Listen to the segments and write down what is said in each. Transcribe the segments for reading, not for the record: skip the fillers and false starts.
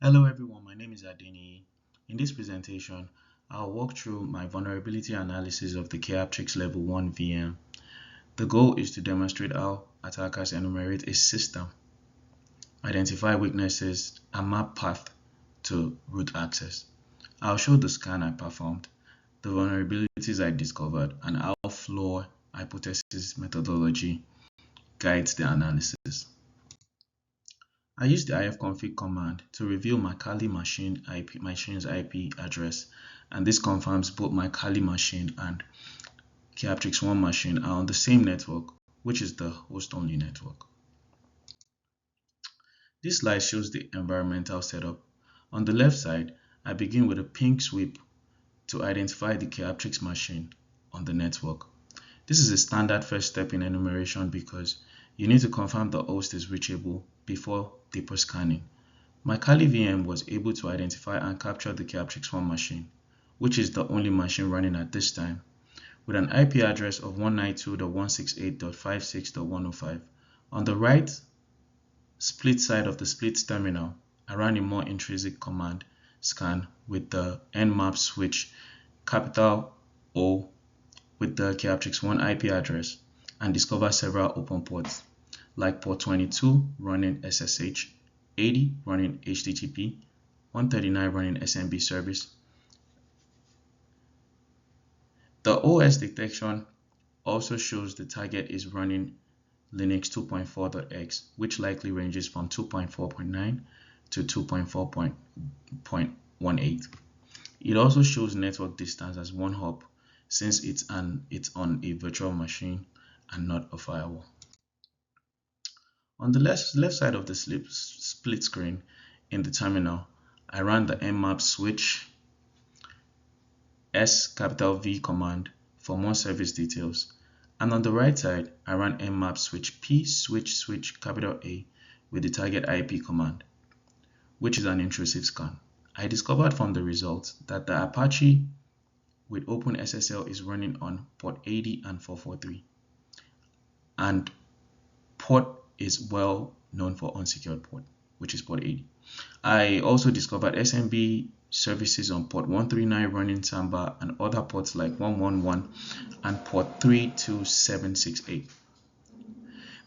Hello everyone, my name is Adeni. In this presentation, I'll walk through my vulnerability analysis of the Keyaptrix Level 1 VM. The goal is to demonstrate how attackers enumerate a system, identify weaknesses, and map path to root access. I'll show the scan I performed, the vulnerabilities I discovered, and how floor hypothesis methodology guides the analysis. I use the ifconfig command to reveal my Kali machine's IP address, and this confirms both my Kali machine and Keyaptrix 1 machine are on the same network, which is the host-only network. This slide shows the environmental setup. On the left side, I begin with a ping sweep to identify the Keyaptrix machine on the network. This is a standard first step in enumeration because you need to confirm the host is reachable before deeper scanning. My Kali VM was able to identify and capture the Keyaptrix 1 machine, which is the only machine running at this time, with an IP address of 192.168.56.105. On the right split side of the split terminal, I ran a more intrinsic command scan with the nmap switch capital O with the Keyaptrix 1 IP address and discovered several open ports, like port 22 running SSH, 80 running HTTP, 139 running SMB service. The OS detection also shows the target is running Linux 2.4.x, which likely ranges from 2.4.9 to 2.4.18. It also shows network distance as 1 hop since it's on a virtual machine and not a firewall. On the left side of the split screen in the terminal, I ran the nmap switch S V command for more service details, and on the right side, I ran nmap switch P switch capital A with the target IP command, which is an intrusive scan. I discovered from the results that the Apache with OpenSSL is running on port 80 and 443, and port is well known for unsecured port, which is port 80. I also discovered SMB services on port 139 running Samba and other ports like 111 and port 32768.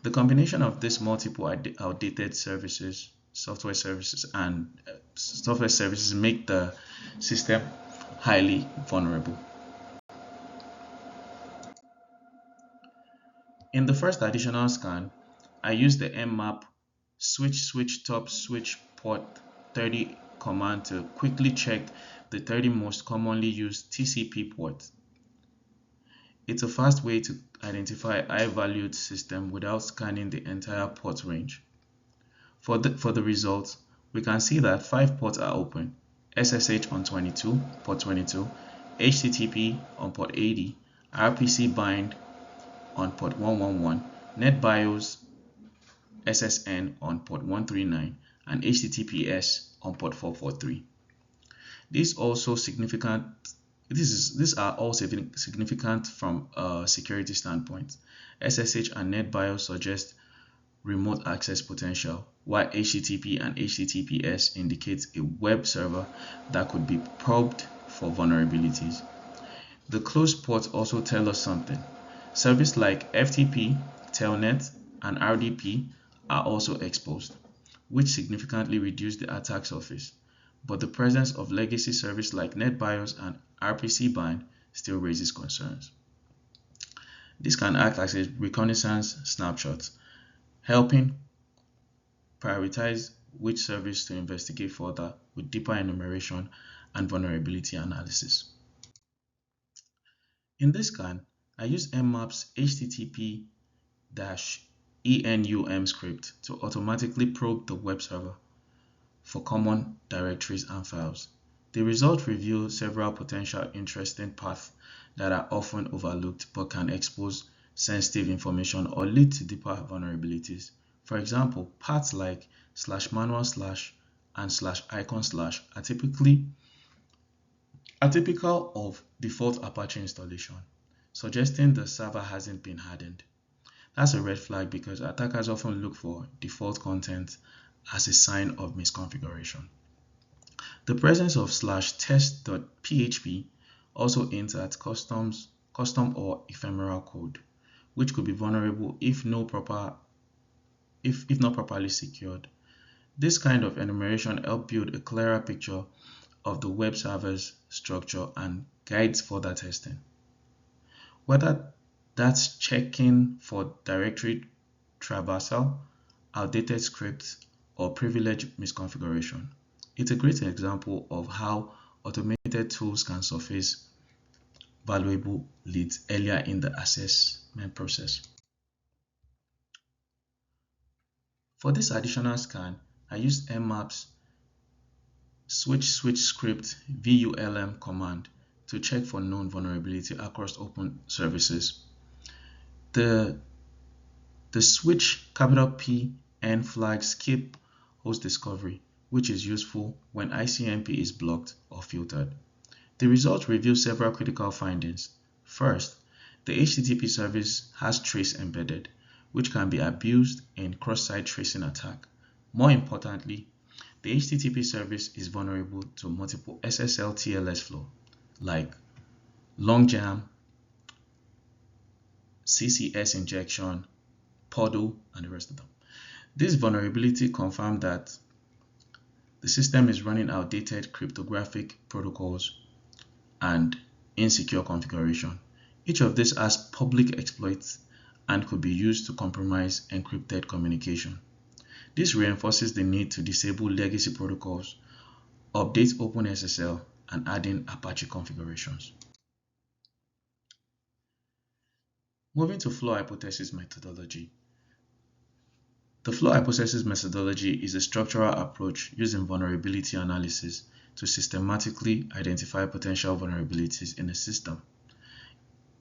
The combination of these multiple outdated software services make the system highly vulnerable. In the first additional scan, I used the nmap switch top switch port 30 command to quickly check the 30 most commonly used TCP ports. It's a fast way to identify high-valued system without scanning the entire port range. For the results, we can see that 5 ports are open: SSH on port 22, HTTP on port 80, RPC bind on port 111, NetBIOS SSN on port 139, and HTTPS on port 443. These are all significant from a security standpoint. SSH and NetBIOS suggest remote access potential, while HTTP and HTTPS indicate a web server that could be probed for vulnerabilities. The closed ports also tell us something. Services like FTP, Telnet, and RDP are also exposed, which significantly reduce the attack surface, but the presence of legacy services like NetBIOS and RPC bind still raises concerns. This can act as a reconnaissance snapshot, helping prioritize which service to investigate further with deeper enumeration and vulnerability analysis. In this scan, I use nmap's HTTP-enum script to automatically probe the web server for common directories and files. The result reveals several potential interesting paths that are often overlooked but can expose sensitive information or lead to deeper vulnerabilities. For example, paths like /manual/ and /icon/ are typical of default Apache installation, suggesting the server hasn't been hardened. That's a red flag because attackers often look for default content as a sign of misconfiguration. The presence of /test.php also hints at custom or ephemeral code, which could be vulnerable if not properly secured. This kind of enumeration helps build a clearer picture of the web server's structure and guides further testing. Whether that's checking for directory traversal, outdated scripts, or privilege misconfiguration. It's a great example of how automated tools can surface valuable leads earlier in the assessment process. For this additional scan, I used mmap's switch script vulm command to check for known vulnerability across open services. The switch P N flag skip host discovery, which is useful when ICMP is blocked or filtered. The results reveal several critical findings. First, the HTTP service has trace embedded, which can be abused in cross-site tracing attack. More importantly, the HTTP service is vulnerable to multiple SSL TLS flow, like longjam, CCS injection, PODO, and the rest of them. This vulnerability confirmed that the system is running outdated cryptographic protocols and insecure configuration. Each of these has public exploits and could be used to compromise encrypted communication. This reinforces the need to disable legacy protocols, update OpenSSL, and add in Apache configurations. Moving to flow hypothesis methodology. The flow hypothesis methodology is a structural approach using vulnerability analysis to systematically identify potential vulnerabilities in a system.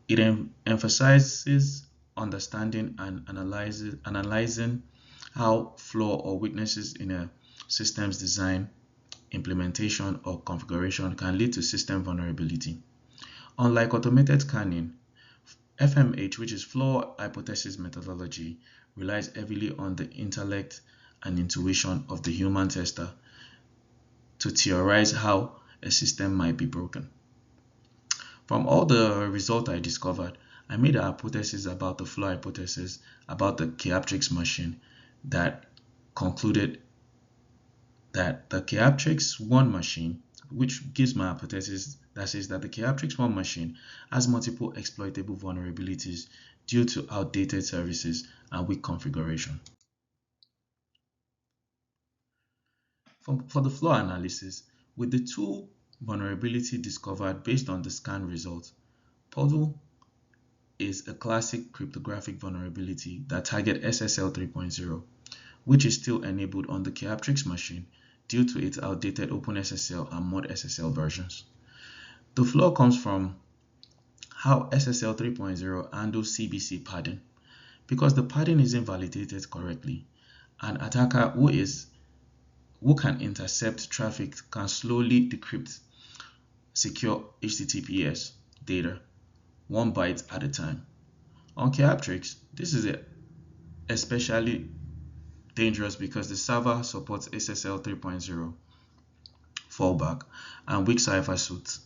It emphasizes understanding and analyzing how flaw or weaknesses in a system's design, implementation, or configuration can lead to system vulnerability. Unlike automated scanning, FMH, which is flow hypothesis methodology, relies heavily on the intellect and intuition of the human tester to theorize how a system might be broken. From all the results I discovered, I made a hypothesis about the flow hypothesis about the Keyaptrix machine that concluded that the Keyaptrix 1 machine, which gives my hypothesis that says that the Keyaptrix 1 machine has multiple exploitable vulnerabilities due to outdated services and weak configuration. For the flow analysis, with the two vulnerability discovered based on the scan results, PODO is a classic cryptographic vulnerability that targets SSL 3.0, which is still enabled on the Keyaptrix machine due to its outdated OpenSSL and ModSSL versions. The flaw comes from how SSL 3.0 handles CBC padding. Because the padding isn't validated correctly, an attacker who can intercept traffic can slowly decrypt secure HTTPS data 1 byte at a time. On Keyaptrix, this is especially dangerous because the server supports SSL 3.0 fallback and weak cipher suits.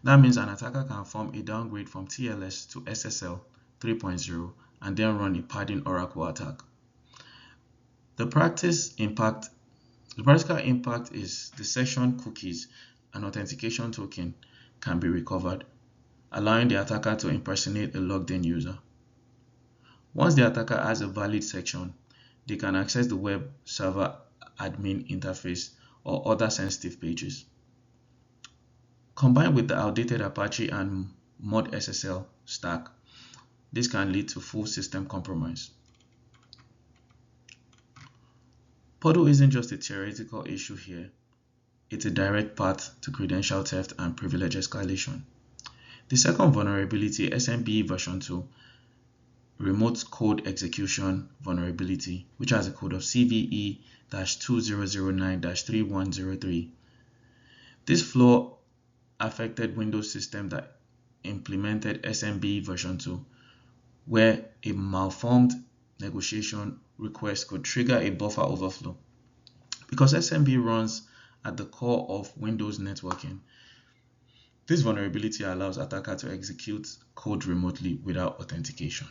That means an attacker can form a downgrade from TLS to SSL 3.0 and then run a padding oracle attack. The practical impact is the session cookies and authentication token can be recovered, allowing the attacker to impersonate a logged in user. Once the attacker has a valid section, they can access the web server admin interface or other sensitive pages. Combined with the outdated Apache and ModSSL stack, this can lead to full system compromise. PODO isn't just a theoretical issue here, it's a direct path to credential theft and privilege escalation. The second vulnerability, SMB version 2, remote code execution vulnerability, which has a code of CVE-2009-3103. This flaw affected Windows system that implemented SMB version 2, where a malformed negotiation request could trigger a buffer overflow. Because SMB runs at the core of Windows networking. This vulnerability allows attackers to execute code remotely without authentication.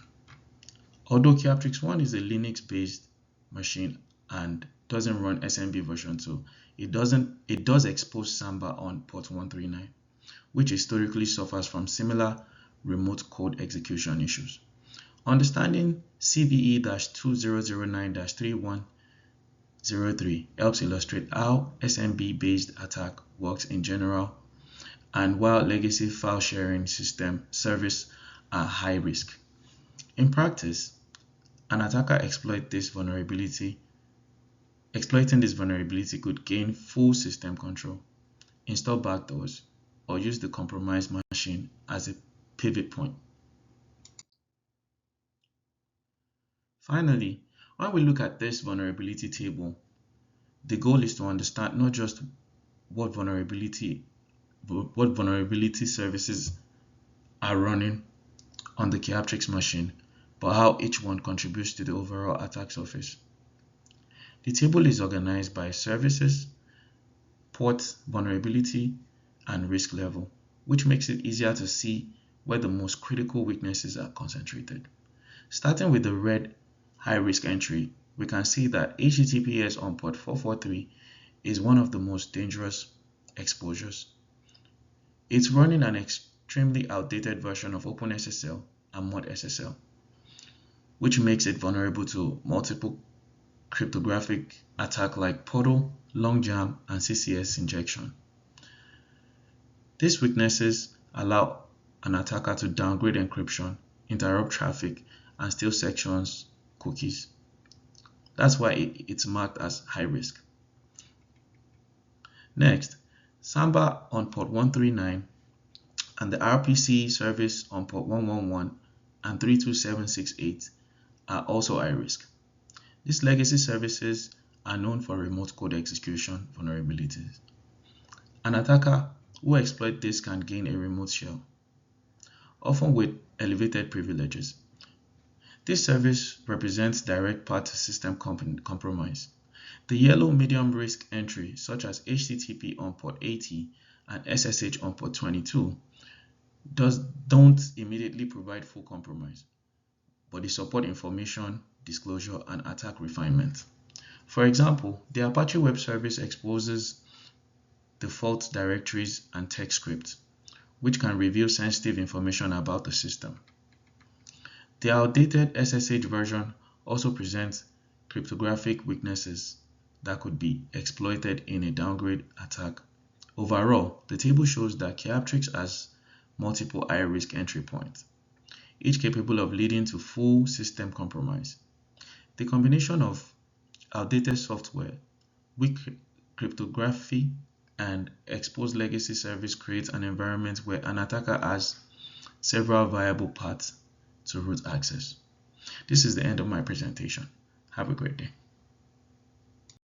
Although Kyatrix 1 is a Linux-based machine and doesn't run SMB version 2, it does expose Samba on port 139, which historically suffers from similar remote code execution issues. Understanding CVE-2009-3103 helps illustrate how SMB-based attack works in general and while legacy file sharing system service are high risk. In practice, an attacker exploiting this vulnerability could gain full system control, install backdoors, or use the compromised machine as a pivot point. Finally, when we look at this vulnerability table, the goal is to understand not just what vulnerability services are running on the Kyatrix machine, but how each one contributes to the overall attack surface. The table is organized by services, port, vulnerability, and risk level, which makes it easier to see where the most critical weaknesses are concentrated. Starting with the red high-risk entry, we can see that HTTPS on port 443 is one of the most dangerous exposures. It's running an extremely outdated version of OpenSSL and ModSSL, which makes it vulnerable to multiple cryptographic attacks like Portal, Longjam, and CCS injection. These weaknesses allow an attacker to downgrade encryption, interrupt traffic, and steal sections cookies. That's why it's marked as high risk. Next, Samba on port 139 and the RPC service on port 111 and 32768 are also high risk. These legacy services are known for remote code execution vulnerabilities. An attacker who exploits this can gain a remote shell, often with elevated privileges. This service represents direct path to system compromise. The yellow medium risk entry, such as HTTP on port 80 and SSH on port 22, don't immediately provide full compromise, but they support information, disclosure, and attack refinement. For example, the Apache Web Service exposes default directories and text scripts, which can reveal sensitive information about the system. The outdated SSH version also presents cryptographic weaknesses that could be exploited in a downgrade attack. Overall, the table shows that Kyatrix has multiple high-risk entry points, each capable of leading to full system compromise. The combination of outdated software, weak cryptography, and exposed legacy service creates an environment where an attacker has several viable paths to root access. This is the end of my presentation. Have a great day.